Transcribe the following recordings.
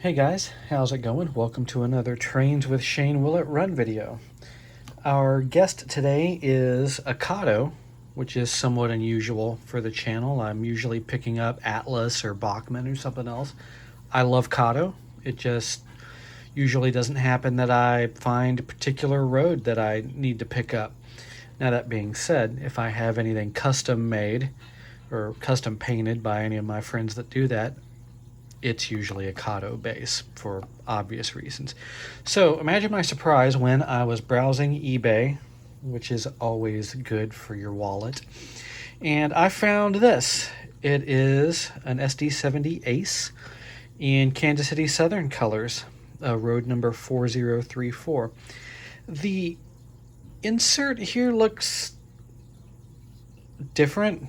Hey guys, how's it going? Welcome to another Trains with Shane Willett run video. Our guest today is a Kato, which is somewhat unusual for the channel. I'm usually picking up Atlas or Bachmann or something else. I love Kato. It just usually doesn't happen that I find a particular road that I need to pick up. Now that being said, if I have anything custom made or custom painted by any of my friends that do that, it's usually a Kato base for obvious reasons. So imagine my surprise when I was browsing eBay, which is always good for your wallet, and I found this. It is an SD70ACe in Kansas City Southern colors, road number 4034. The insert here looks different.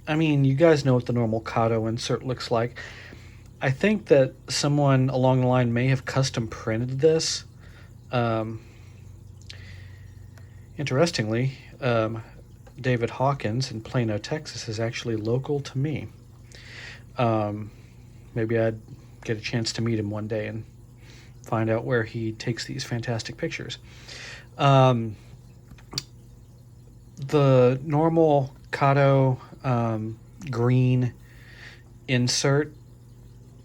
I mean, you guys know what the normal Kato insert looks like. I think that someone along the line may have custom printed this. Interestingly, David Hawkins in Plano, Texas is actually local to me. Maybe I'd get a chance to meet him one day and find out where he takes these fantastic pictures. The normal Kato green insert,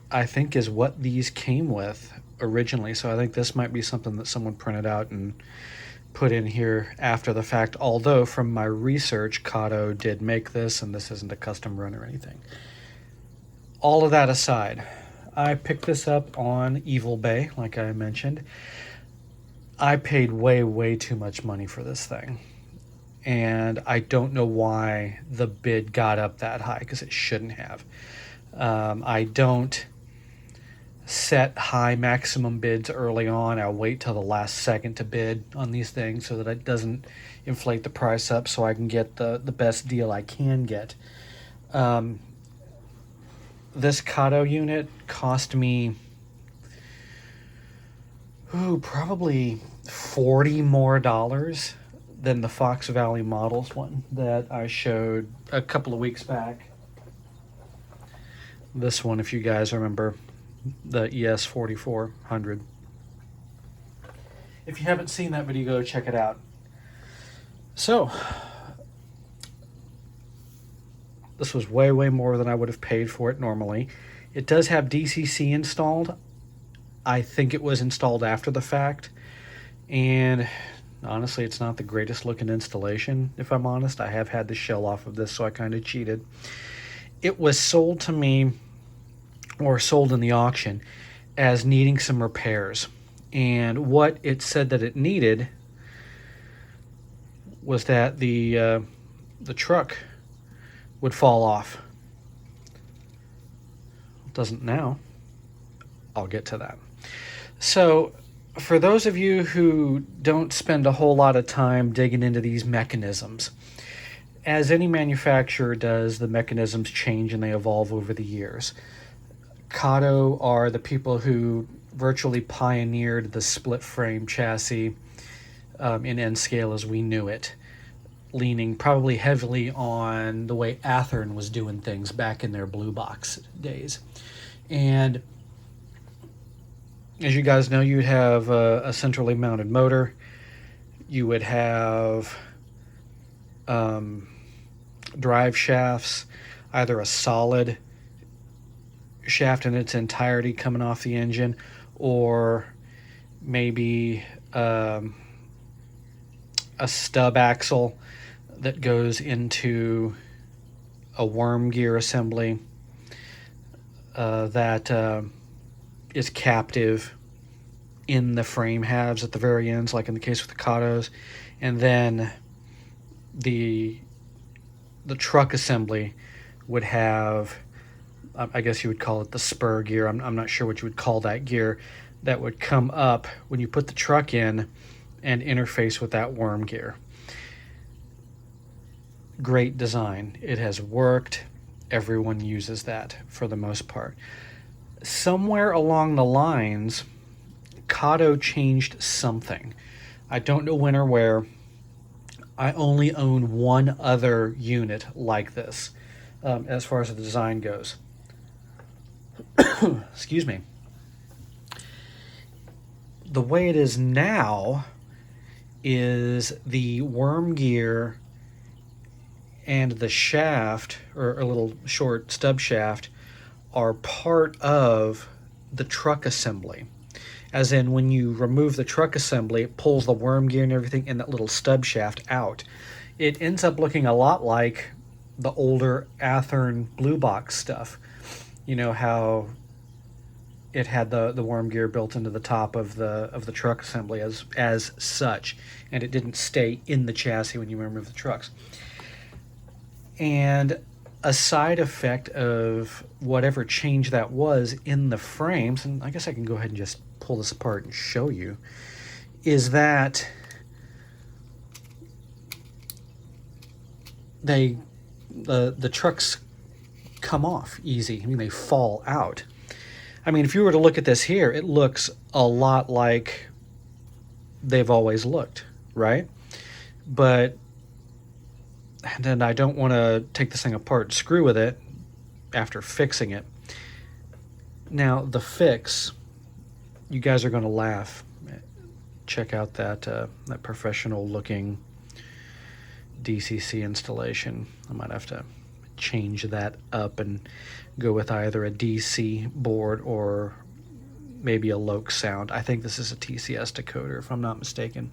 I think, is what these came with originally. So I think this might be something that someone printed out and put in here after the fact. Although from my research, Kato did make this, and this isn't a custom run or anything. All of that aside, I picked this up on Evil Bay, like I mentioned. I paid way too much money for this thing. And I don't know why the bid got up that high, because it shouldn't have. I don't set high maximum bids early on. I'll wait till the last second to bid on these things so that it doesn't inflate the price up, so I can get the best deal I can get. This Kato unit cost me probably $40 more than the Fox Valley Models one that I showed a couple of weeks back. This one, if you guys remember, the ES 4400. If you haven't seen that video, go check it out. So, this was way more than I would have paid for it normally. It does have DCC installed. I think it was installed after the fact. And honestly, it's not the greatest looking installation, if I'm honest. I have had the shell off of this, so I kind of cheated. It was sold to me, or sold in the auction, as needing some repairs. And what it said that it needed was that the truck would fall off. It doesn't now. I'll get to that. So, for those of you who don't spend a whole lot of time digging into these mechanisms, as any manufacturer does, the mechanisms change and they evolve over the years. Kato are the people who virtually pioneered the split frame chassis in N scale as we knew it, leaning probably heavily on the way Athearn was doing things back in their blue box days. And as you guys know, you'd have a centrally mounted motor. You would have drive shafts, either a solid shaft in its entirety coming off the engine, or maybe a stub axle that goes into a worm gear assembly that is captive in the frame halves at the very ends, like in the case with the Katos. And then the truck assembly would have, I guess you would call it the spur gear. I'm not sure what you would call that gear, that would come up when you put the truck in and interface with that worm gear. Great design. It has worked. Everyone uses that for the most part. Somewhere along the lines, Kato changed something. I don't know when or where. I only own one other unit like this as far as the design goes. Excuse me. The way it is now is the worm gear and the shaft, or a little short stub shaft, are part of the truck assembly. As in, when you remove the truck assembly, it pulls the worm gear and everything and that little stub shaft out. It ends up looking a lot like the older Athearn Blue Box stuff. You know how it had the worm gear built into the top of the truck assembly as such, and it didn't stay in the chassis when you remove the trucks. And a side effect of whatever change that was in the frames, and I guess I can go ahead and just pull this apart and show you, is that the trucks come off easy. I mean, they fall out. I mean, if you were to look at this here, it looks a lot like they've always looked, right? But then I don't want to take this thing apart and screw with it after fixing it. Now, the fix, you guys are going to laugh. Check out that professional looking DCC installation. I might have to change that up and go with either a DC board or maybe a Loke sound. I think this is a TCS decoder, if I'm not mistaken.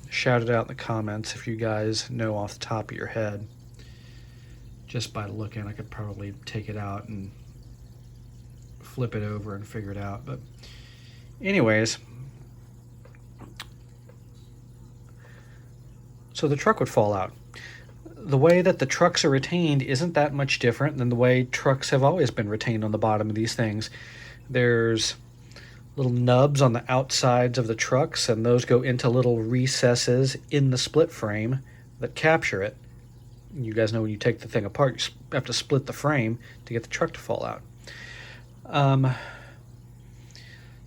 Shout it out in the comments if you guys know off the top of your head. Just by looking, I could probably take it out and flip it over and figure it out. But anyways, so the truck would fall out. The way that the trucks are retained isn't that much different than the way trucks have always been retained on the bottom of these things. There's little nubs on the outsides of the trucks, and those go into little recesses in the split frame that capture it. You guys know when you take the thing apart, you have to split the frame to get the truck to fall out.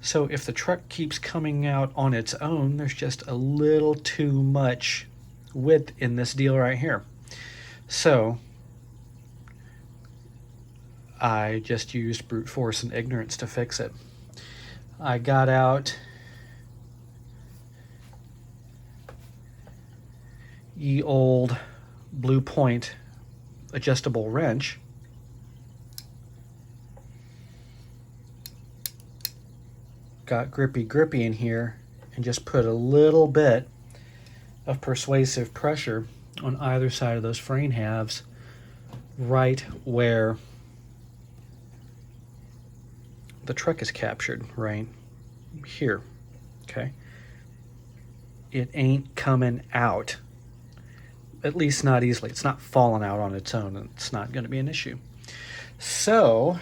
So if the truck keeps coming out on its own, there's just a little too much width in this deal right here. So I just used brute force and ignorance to fix it. I got out ye old Blue Point adjustable wrench, got grippy in here, and just put a little bit of persuasive pressure on either side of those frame halves, right where the truck is captured, right here. Okay, it ain't coming out, at least not easily. It's not falling out on its own, and it's not going to be an issue. So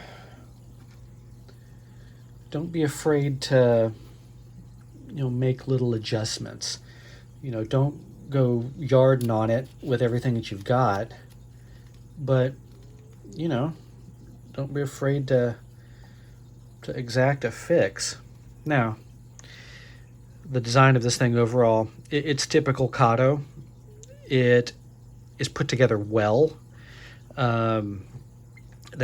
don't be afraid to, make little adjustments. Don't go yarding on it with everything that you've got, but don't be afraid to exact a fix. Now, the design of this thing overall, it's typical Kato. It is put together well. The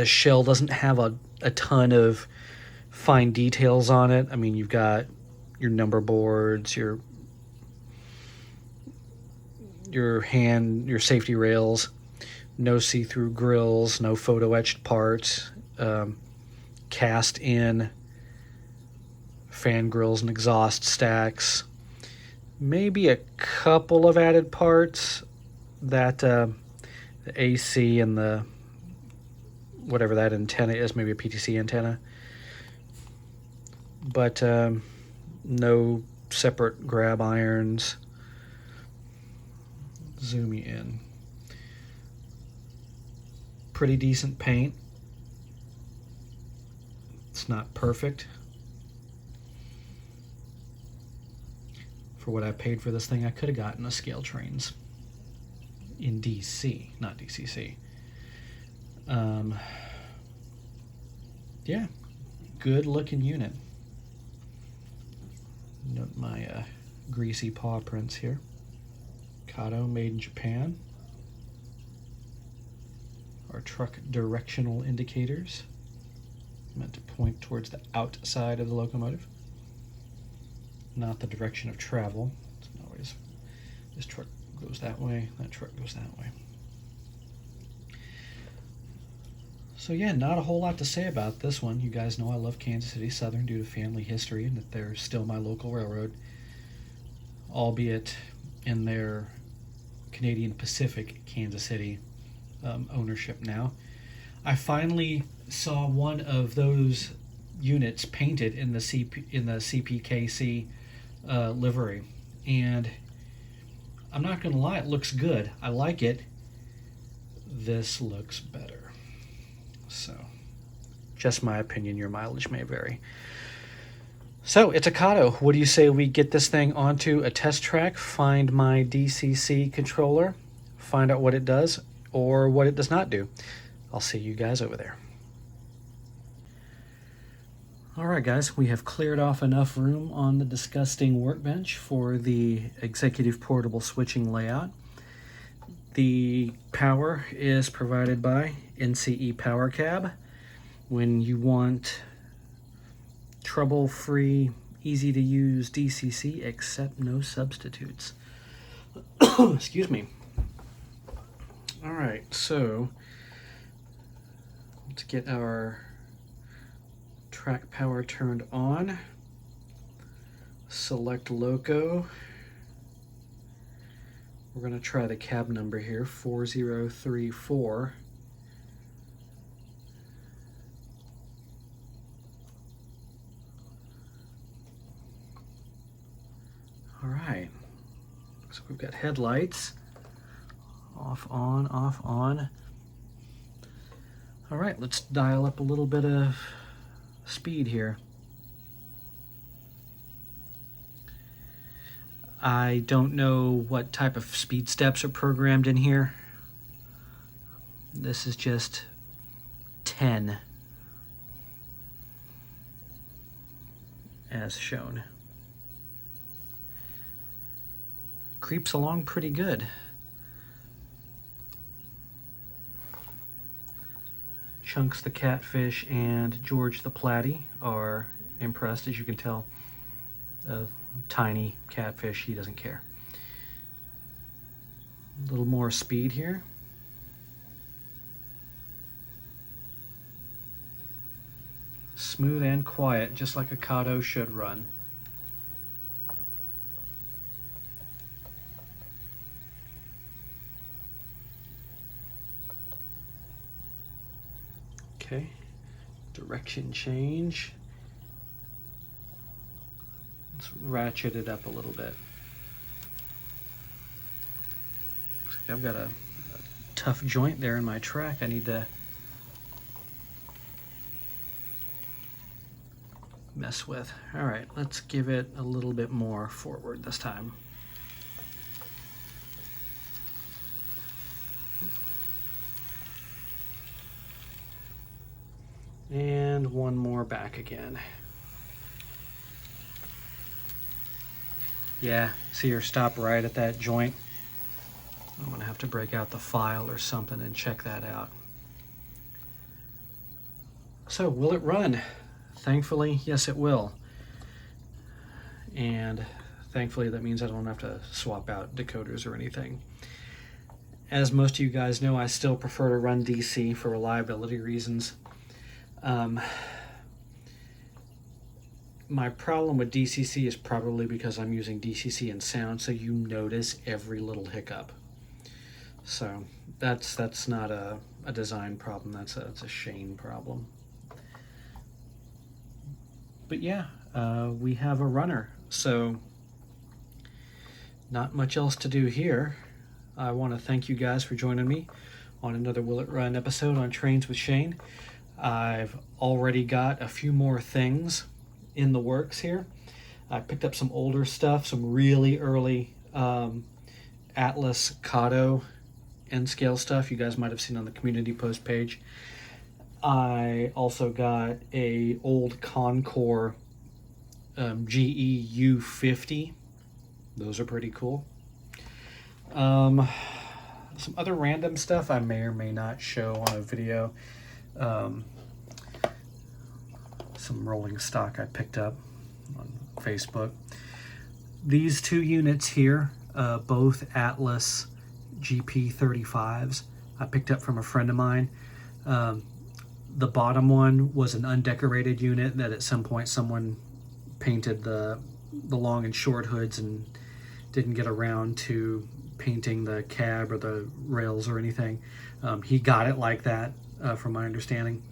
shell doesn't have a ton of fine details on it. I mean, you've got your number boards, your safety rails, no see-through grills, no photo etched parts, cast in fan grills and exhaust stacks, maybe a couple of added parts that the AC and the whatever that antenna is, maybe a PTC antenna, but no separate grab irons. Zoom you in. Pretty decent paint. It's not perfect. For what I paid for this thing, I could have gotten a Scale Trains in DC, not DCC. Yeah, good looking unit. Note my greasy paw prints here. Kato, made in Japan. Our truck directional indicators, meant to point towards the outside of the locomotive. not the direction of travel. It's not always, this truck goes that way, that truck goes that way. So yeah, not a whole lot to say about this one. You guys know I love Kansas City Southern due to family history and that they're still my local railroad, albeit in their Canadian Pacific Kansas City ownership now. I finally saw one of those units painted in the CPKC livery, and I'm not gonna lie, it looks good. I like it. This looks better. So, just my opinion, your mileage may vary. So, it's a Kato. What do you say we get this thing onto a test track, find my DCC controller, find out what it does or what it does not do. I'll see you guys over there. Alright guys, we have cleared off enough room on the disgusting workbench for the executive portable switching layout. The power is provided by NCE Power Cab. When you want trouble-free, easy-to-use DCC, except no substitutes. Excuse me. All right, so let's get our track power turned on. Select loco. We're going to try the cab number here, 4034. All right, so we've got headlights, off, on, off, on. All right, let's dial up a little bit of speed here. I don't know what type of speed steps are programmed in here. This is just 10 as shown. Creeps along pretty good. Chunks the Catfish and George the Platy are impressed, as you can tell. A tiny catfish, he doesn't care. A little more speed here. Smooth and quiet, just like a Kato should run. Okay, direction change. Let's ratchet it up a little bit. Looks like I've got a tough joint there in my track. I need to mess with. All right, let's give it a little bit more forward this time. And one more back again. Yeah, see her stop right at that joint. I'm gonna have to break out the file or something and check that out. So, will it run? Thankfully, yes it will. And thankfully that means I don't have to swap out decoders or anything. As most of you guys know, I still prefer to run DC for reliability reasons. My problem with DCC is probably because I'm using DCC and sound, so you notice every little hiccup. So that's not a design problem, that's a Shane problem. But yeah, we have a runner, so not much else to do here. I want to thank you guys for joining me on another Will It Run episode on Trains with Shane. I've already got a few more things in the works here. I picked up some older stuff, some really early Atlas Kato N-scale stuff you guys might have seen on the community post page. I also got a old Concord GE U50. Those are pretty cool. Some other random stuff I may or may not show on a video. Some rolling stock I picked up on Facebook. these two units here, both Atlas GP35s, I picked up from a friend of mine. The bottom one was an undecorated unit that at some point someone painted the long and short hoods and didn't get around to painting the cab or the rails or anything. He got it like that, from my understanding.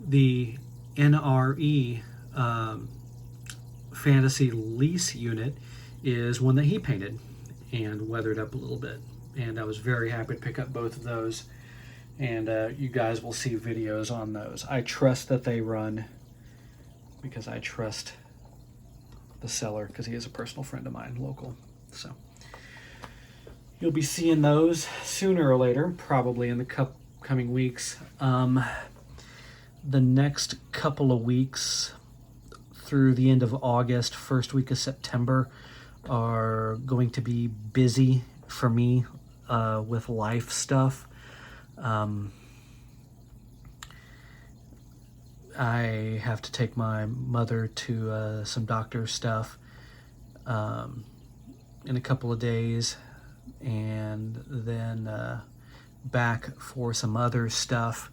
The NRE Fantasy Lease unit is one that he painted and weathered up a little bit, and I was very happy to pick up both of those, and you guys will see videos on those. I trust that they run because I trust the seller because he is a personal friend of mine, local. So you'll be seeing those sooner or later, probably in the coming weeks. The next couple of weeks through the end of August, first week of September, are going to be busy for me with life stuff. I have to take my mother to some doctor stuff in a couple of days, and then back for some other stuff.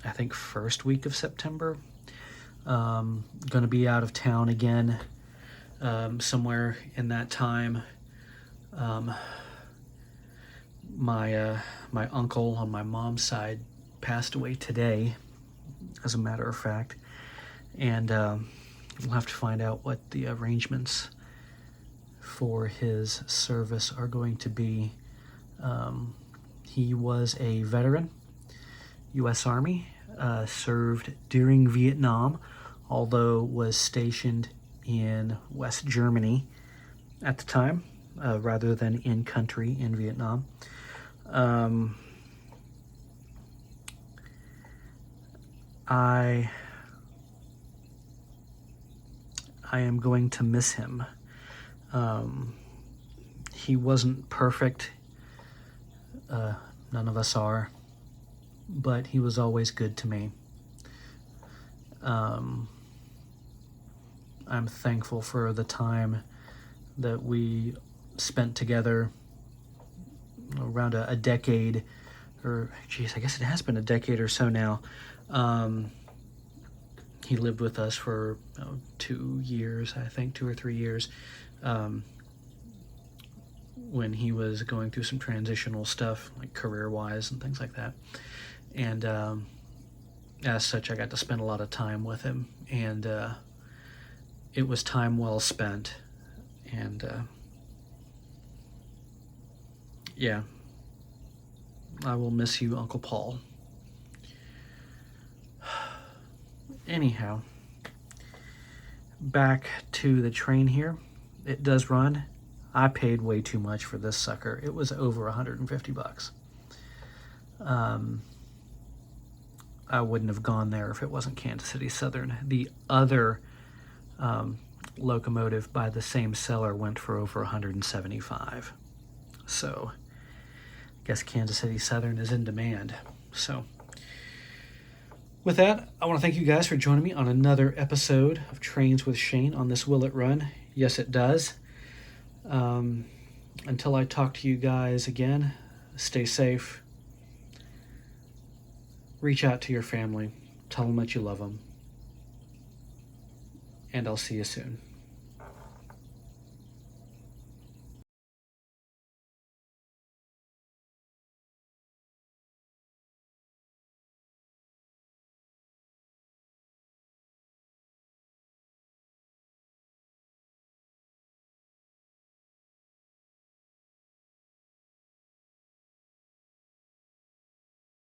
I think first week of September. Going to be out of town again somewhere in that time. My uncle on my mom's side passed away today, as a matter of fact, and we'll have to find out what the arrangements for his service are going to be. He was a veteran, U.S. Army, served during Vietnam, although was stationed in West Germany at the time, rather than in country in Vietnam. I am going to miss him. He wasn't perfect. None of us are. But he was always good to me. I'm thankful for the time that we spent together, around a decade, or geez, I guess it has been a decade or so now. He lived with us for 2 years, I think, 2 or 3 years, when he was going through some transitional stuff, like career-wise and things like that. And as such, I got to spend a lot of time with him, and it was time well spent. And yeah, I will miss you, Uncle Paul. Anyhow, back to the train here. It does run. I paid way too much for this sucker. It was over $150. I wouldn't have gone there if it wasn't Kansas City Southern. The other locomotive by the same seller went for over $175. So I guess Kansas City Southern is in demand. So with that, I want to thank you guys for joining me on another episode of Trains with Shane on this Will It Run? Yes, it does. Until I talk to you guys again, stay safe. Reach out to your family. Tell them that you love them. And I'll see you soon.